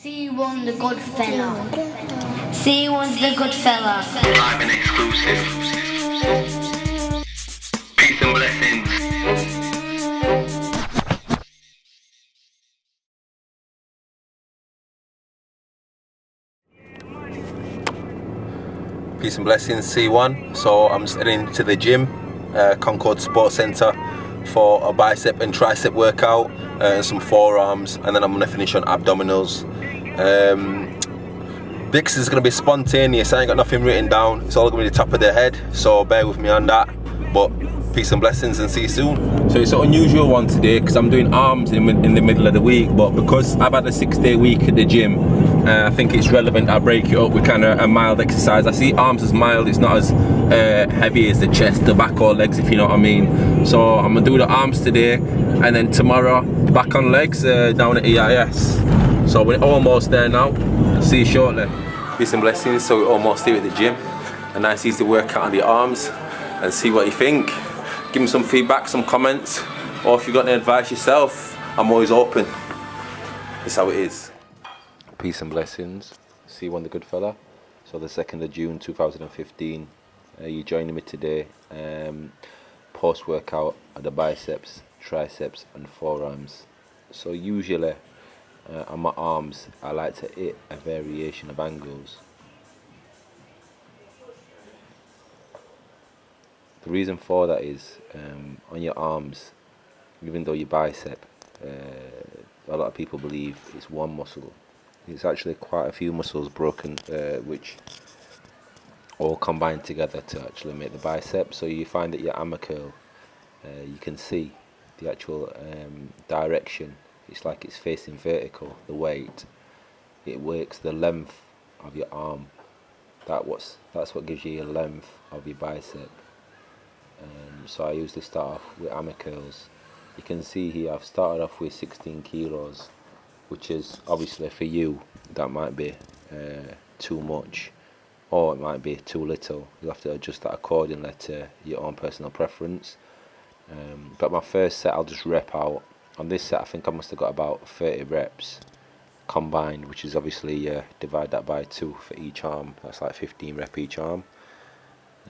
C1 the good fella. C1's the good fella. Live and exclusive. Peace and blessings. Peace and blessings, C1. So I'm just heading to the gym, Concord Sports Centre, for a bicep and tricep workout and some forearms, and then I'm going to finish on abdominals. This is going to be spontaneous. I ain't got nothing written down. It's all going to be the top of the head, so bear with me on that. But peace and blessings, and see you soon. So it's an unusual one today because I'm doing arms in the middle of the week, but because I've had a 6-day week at the gym, I think it's relevant I break it up with kind of a mild exercise. I see arms as mild. It's not as heavy as the chest, the back or legs, if you know what I mean. So I'm gonna do the arms today, and then tomorrow back on legs down at EIS. So we're almost there now. See you shortly. Peace and blessings. So we're almost here at the gym. A nice easy workout on the arms, and see what you think. Give me some feedback, some comments, or if you've got any advice yourself, I'm always open. That's how it is. Peace and blessings. C1 the good fella. So the 2nd of June 2015. You joining me today. Post workout of the biceps, triceps, and forearms. So usually on my arms, I like to hit a variation of angles. The reason for that is on your arms, even though your bicep, a lot of people believe it's one muscle. It's actually quite a few muscles broken, which all combine together to actually make the bicep. So you find that your hammer curl, you can see the actual direction. It's like it's facing vertical, the weight. It works the length of your arm. That's what gives you your length of your bicep. So I usually start off with hammer curls. You can see here I've started off with 16 kilos, which is obviously for you that might be too much, or it might be too little. You'll have to adjust that accordingly to your own personal preference. But my first set I'll just rep out. On this set I think I must have got about 30 reps combined, which is obviously divide that by 2 for each arm. That's like 15 rep each arm.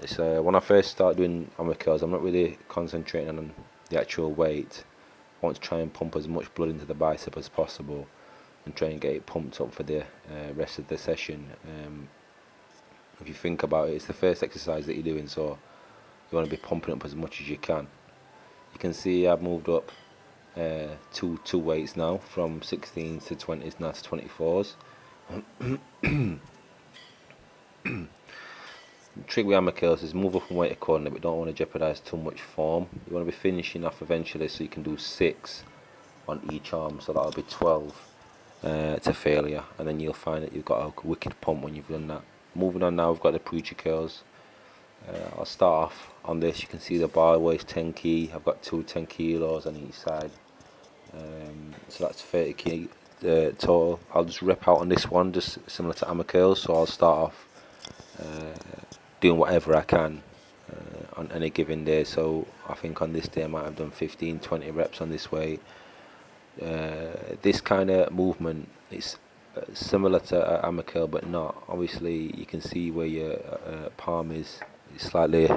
It's when I first start doing hammer curls, I'm not really concentrating on the actual weight. I want to try and pump as much blood into the bicep as possible and try and get it pumped up for the rest of the session. If you think about it, it's the first exercise that you're doing, so you want to be pumping up as much as you can. You can see I've moved up two weights now, from 16s to 20s now to 24s. The trick with hammer curls is move up and weight accordingly, but don't want to jeopardise too much form. You want to be finishing off eventually, so you can do 6 on each arm, so that'll be 12 to failure, and then you'll find that you've got a wicked pump when you've done that. Moving on now, we've got the preacher curls. I'll start off on this. You can see the bar weighs 10 key. I've got 10 kilos on each side, so that's 30 key total. I'll just rep out on this one, just similar to hammer curls. So I'll start off doing whatever I can on any given day. So I think on this day I might have done 15-20 reps on this weight. This kind of movement is similar to a hammer curl, but not. Obviously you can see where your palm is slightly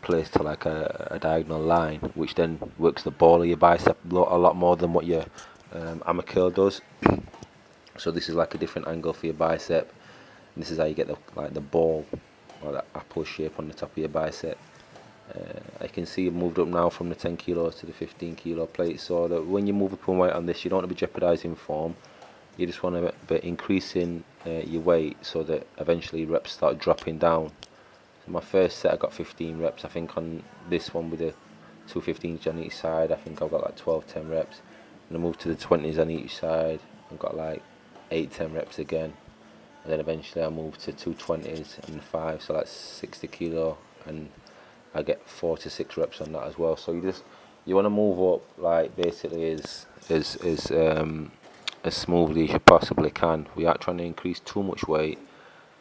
placed to like a diagonal line, which then works the ball of your bicep a lot more than what your hammer curl does. So this is like a different angle for your bicep. This is how you get the ball, or that apple shape on the top of your bicep. I can see you've moved up now from the 10 kilos to the 15 kilo plate, so that when you move up in weight on this, you don't want to be jeopardising form. You just want to be increasing your weight so that eventually reps start dropping down. So my first set I got 15 reps. I think on this one with the 2 15s on each side, I think I've got like 12-10 reps. And I moved to the 20s on each side, I've got like 8-10 reps again. And then eventually I moved to 2 20s and 5, so that's 60 kilo, and I get 4 to 6 reps on that as well. So you want to move up like basically as smoothly as you possibly can. We aren't trying to increase too much weight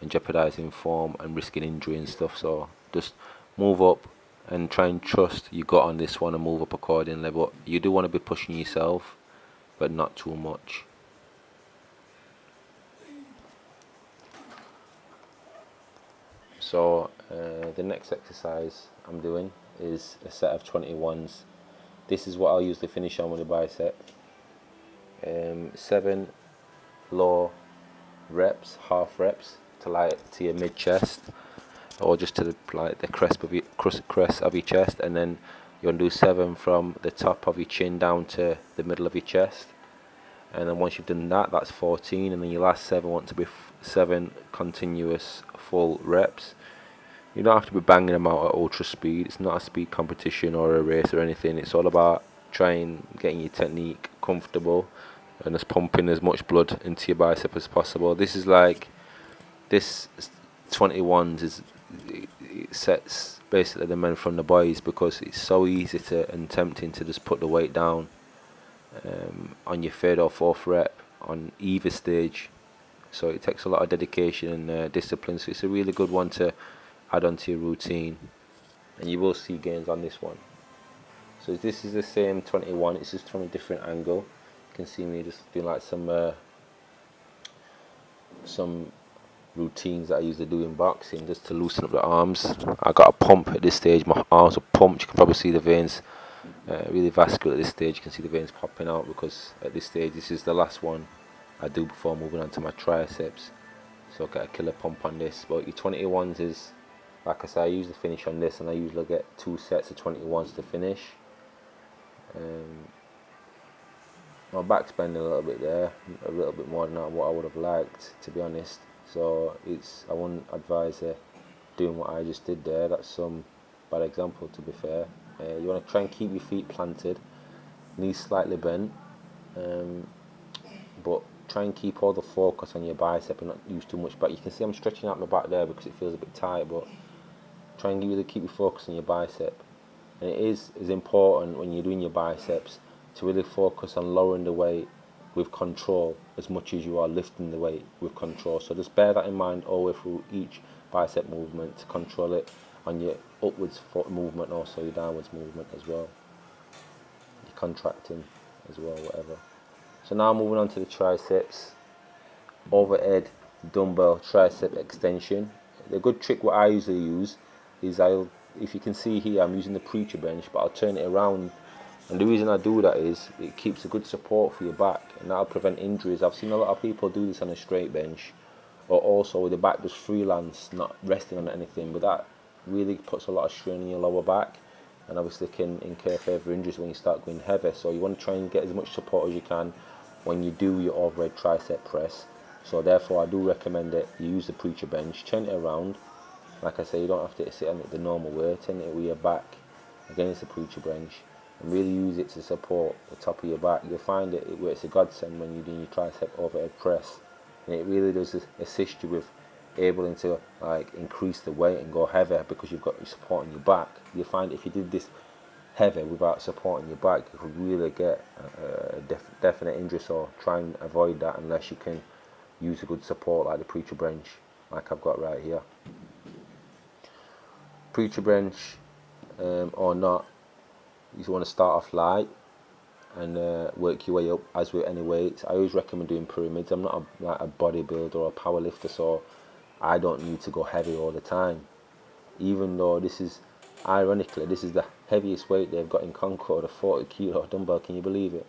and jeopardising form and risking injury and stuff. So just move up and try and trust you got on this one and move up accordingly. But you do want to be pushing yourself, but not too much. So the next exercise I'm doing is a set of 21s. This is what I'll usually finish on with the bicep. 7 low reps, half reps to your mid chest, or just to the crest of your chest, and then you want to do 7 from the top of your chin down to the middle of your chest. And then once you've done that, that's 14, and then your last 7 want to be 7 continuous full reps. You don't have to be banging them out at ultra speed. It's not a speed competition or a race or anything. It's all about getting your technique comfortable and just pumping as much blood into your bicep as possible. This 21s it sets basically the men from the boys, because it's so easy and tempting to just put the weight down on your 3rd or 4th rep on either stage. So it takes a lot of dedication and discipline. So it's a really good one to add onto your routine, and you will see gains on this one. So this is the same 21, it's just from a different angle. You can see me just doing like some routines that I usually do in boxing, just to loosen up the arms. I got a pump at this stage, my arms are pumped. You can probably see the veins really vascular at this stage. You can see the veins popping out, because at this stage this is the last one I do before moving on to my triceps. So I get a killer pump on this. But your 21s is, like I say, I usually finish on this, and I usually get 2 sets of 21s to finish. My back's bending a little bit there, a little bit more than what I would have liked, to be honest. So I wouldn't advise doing what I just did there. That's some bad example, to be fair. You want to try and keep your feet planted, knees slightly bent, but try and keep all the focus on your bicep and not use too much back. You can see I'm stretching out my back there because it feels a bit tight, but try and really keep your focus on your bicep. And it is important when you're doing your biceps to really focus on lowering the weight with control as much as you are lifting the weight with control. So just bear that in mind all the way through each bicep movement, to control it on your upwards foot movement, also your downwards movement as well. You're contracting as well, whatever. So now moving on to the triceps. Overhead dumbbell tricep extension. The good trick what I usually use is if you can see here, I'm using the preacher bench, but I'll turn it around. And the reason I do that is it keeps a good support for your back, and that'll prevent injuries. I've seen a lot of people do this on a straight bench, or also with the back just freelance, not resting on anything, but that really puts a lot of strain on your lower back, and obviously can incur further injuries when you start going heavy. So you want to try and get as much support as you can when you do your overhead tricep press. So therefore I do recommend that you use the preacher bench, turn it around. Like I say, you don't have to sit on it the normal way, turn it with your back against the preacher bench, and really use it to support the top of your back. You'll find that it works a godsend when you're doing your tricep overhead press, and it really does assist you with able to increase the weight and go heavier, because you've got your support on your back. You'll find if you did this heavy without supporting your back, you could really get a definite injury. So try and avoid that unless you can use a good support like the preacher bench, like I've got right here. Preacher bench or not, you want to start off light and work your way up, as with any weights. I always recommend doing pyramids. I'm not a bodybuilder or a power lifter, so I don't need to go heavy all the time. Even though this is, ironically, this is the heaviest weight they've got in Concord, a 40 kilo dumbbell, can you believe it?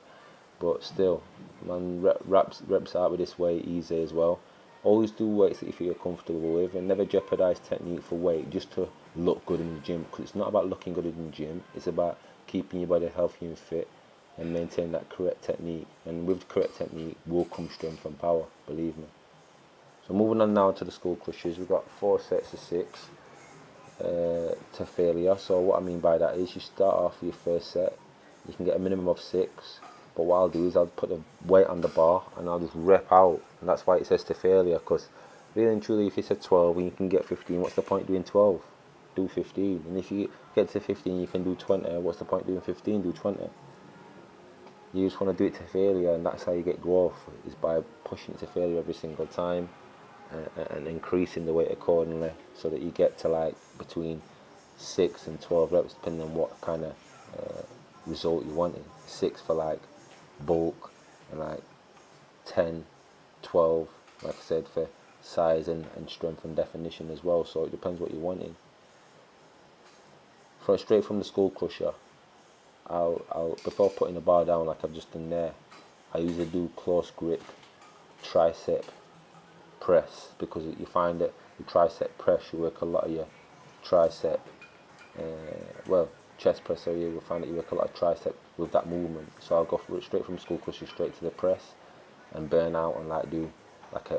But still, man, reps out with this weight easy as well. Always do weights that you feel comfortable with, and never jeopardize technique for weight just to look good in the gym, because it's not about looking good in the gym, it's about keeping your body healthy and fit and maintain that correct technique. And with correct technique will come strength and power, believe me. So moving on now to the skull crushers, we've got 4 sets of 6 to failure. So what I mean by that is you start off with your first set, you can get a minimum of 6, but what I'll do is I'll put the weight on the bar and I'll just rep out, and that's why it says to failure, because really and truly, if you said 12 and you can get 15, what's the point doing 12? Do 15. And if you get to 15 you can do 20, what's the point doing 15? Do 20. You just want to do it to failure, and that's how you get growth, is by pushing it to failure every single time and increasing the weight accordingly, so that you get to between 6 and 12 reps, depending on what kind of result you're wanting. 6 for bulk, and 10, 12, like I said, for size and strength and definition as well, so it depends what you're wanting. Straight from the skull crusher, I'll before putting the bar down like I've just done there, I usually do close grip tricep press, because you find that the tricep press, you work a lot of your tricep, chest press, so you will find that you work a lot of tricep with that movement. So I'll go straight from skull crusher straight to the press and burn out, and like do like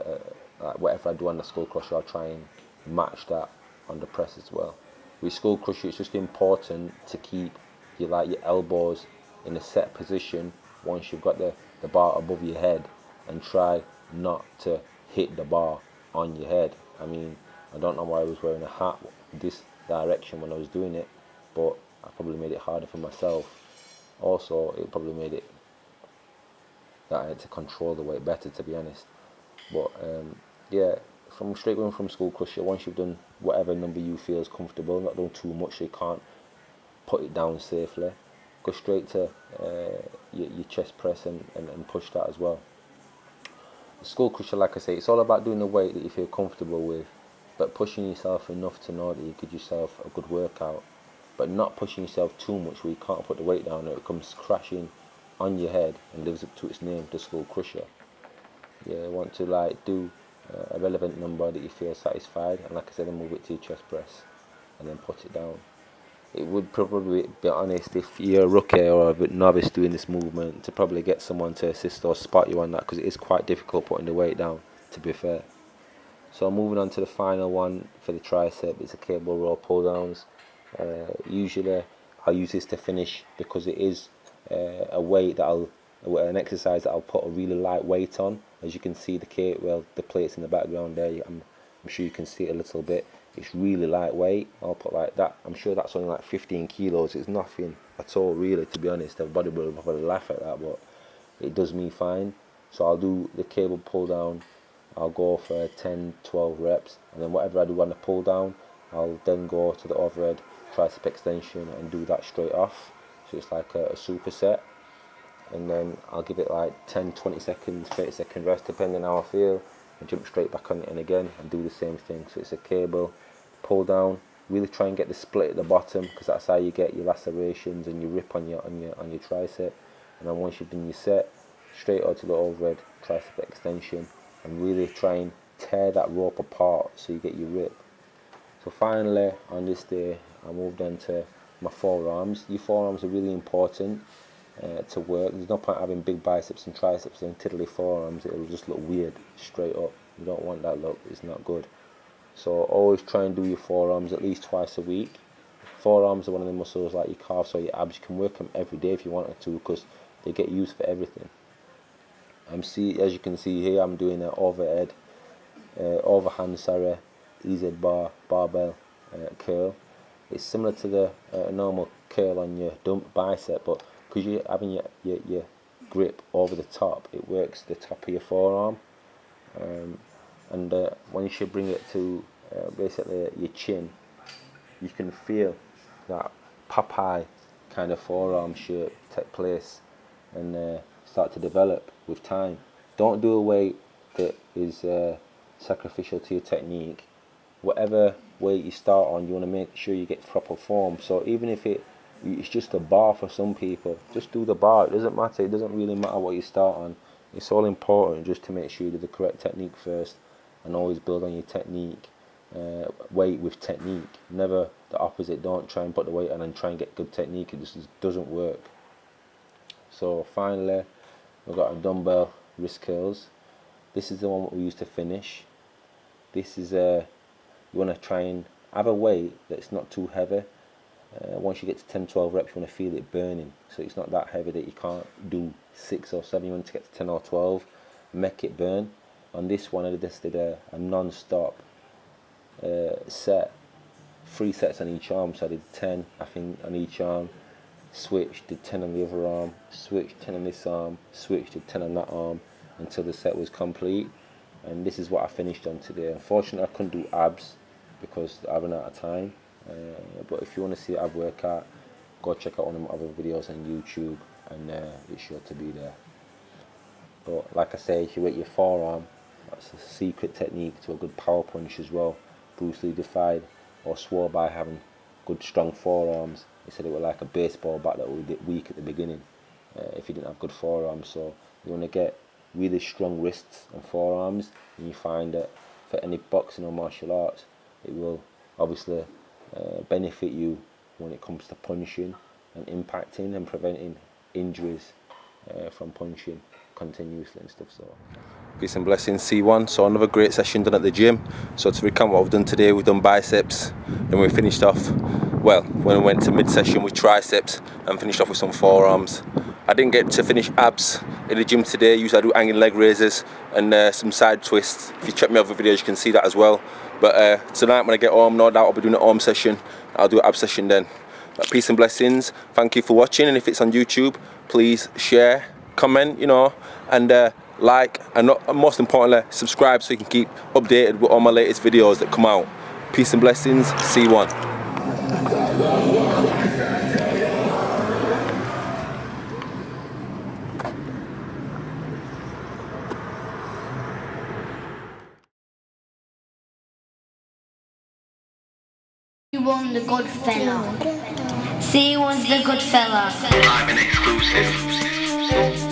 like whatever I do on the skull crusher, I'll try and match that on the press as well. With skull crusher, it's just important to keep your elbows in a set position once you've got the bar above your head, and try not to hit the bar on your head. I mean, I don't know why I was wearing a hat this direction when I was doing it, but I probably made it harder for myself. Also, it probably made it that I had to control the weight better, to be honest. But yeah, straight going from skull crusher, once you've done whatever number you feel is comfortable, not done too much so you can't put it down safely, go straight to your chest press and push that as well. The skull crusher, like I say, it's all about doing the weight that you feel comfortable with, but pushing yourself enough to know that you give yourself a good workout, but not pushing yourself too much where you can't put the weight down and it comes crashing on your head and lives up to its name, the skull crusher. Yeah, you want to like do a relevant number that you feel satisfied, and like I said, then move it to your chest press and then put it down. It would probably, be honest, if you're a rookie or a bit novice doing this movement, to probably get someone to assist or spot you on that, because it is quite difficult putting the weight down, to be fair. So moving on to the final one for the tricep, it's a cable row pull downs. Usually I'll use this to finish, because it is a weight that an exercise that I'll put a really light weight on. As you can see the plates in the background there, I'm sure you can see it a little bit. It's really lightweight. I'll put like that. I'm sure that's only like 15 kilos. It's nothing at all, really, to be honest. Everybody will probably laugh at that, but it does me fine. So I'll do the cable pull down. I'll go for 10-12 reps, and then whatever I do on the pull down, I'll then go to the overhead tricep extension and do that straight off. So it's like a superset, and then I'll give it like 10-20 seconds, 30 second rest, depending how I feel, and jump straight back on it and again and do the same thing. So it's a cable pull down. Really try and get the split at the bottom, because that's how you get your lacerations and your rip on your tricep. And then once you've done your set, straight out to the overhead tricep extension, and really try and tear that rope apart so you get your rip. So finally, on this day, I moved on to my forearms. Your forearms are really important to work. There's no point having big biceps and triceps and tiddly forearms. It'll just look weird straight up. You don't want that look. It's not good. So always try and do your forearms at least twice a week. Forearms are one of the muscles like your calves or your abs. You can work them every day if you wanted to, because they get used for everything. As you can see here, I'm doing an overhand EZ barbell curl. It's similar to the normal curl on your dump bicep, but because you're having your grip over the top, it works the top of your forearm. And once you bring it to basically your chin, you can feel that Popeye kind of forearm shape take place and start to develop with time. Don't do a weight that is sacrificial to your technique. Whatever weight you start on, you want to make sure you get proper form. So even if it's just a bar for some people, just do the bar. It doesn't matter. It doesn't really matter what you start on. It's all important just to make sure you do the correct technique first, and always build on your technique. Weight with technique, never the opposite. Don't try and put the weight on and try and get good technique. It just doesn't work. So finally, we've got a dumbbell wrist curls. This is the one that we use to finish. This is you want to try and have a weight that's not too heavy. Once you get to 10-12 reps, you want to feel it burning. So it's not that heavy that you can't do 6 or 7. You want to get to 10 or 12, make it burn. On this one, I just did a non-stop set, 3 sets on each arm. So I did 10, I think, on each arm. Switch, did 10 on the other arm. Switch, 10 on this arm. Switch, did 10 on that arm until the set was complete. And this is what I finished on today. Unfortunately, I couldn't do abs because I ran out of time. But if you want to see ab workout, go check out one of my other videos on YouTube, and it's sure to be there. But like I say, if you work your forearm, That's a secret technique to a good power punch as well. Bruce Lee defied or swore by having good strong forearms. He said it was like a baseball bat that would be weak at the beginning if you didn't have good forearms. So you want to get really strong wrists and forearms, and you find that for any boxing or martial arts, it will obviously benefit you when it comes to punching and impacting and preventing injuries from punching continuously and stuff. So peace and blessings, C1. So another great session done at the gym. So to recount what we've done today, we've done biceps, then we finished off, well, when we went to mid-session with triceps and finished off with some forearms. I didn't get to finish abs in the gym today. Usually I do hanging leg raises and some side twists. If you check my other videos, you can see that as well. But tonight when I get home, no doubt I'll be doing an arm session. I'll do an ab session then. But peace and blessings. Thank you for watching, and if it's on YouTube, please share, comment, you know, and like, and most importantly, subscribe so you can keep updated with all my latest videos that come out. Peace and blessings. C1. C1 the good fella. C1's the good fella. Live and exclusive.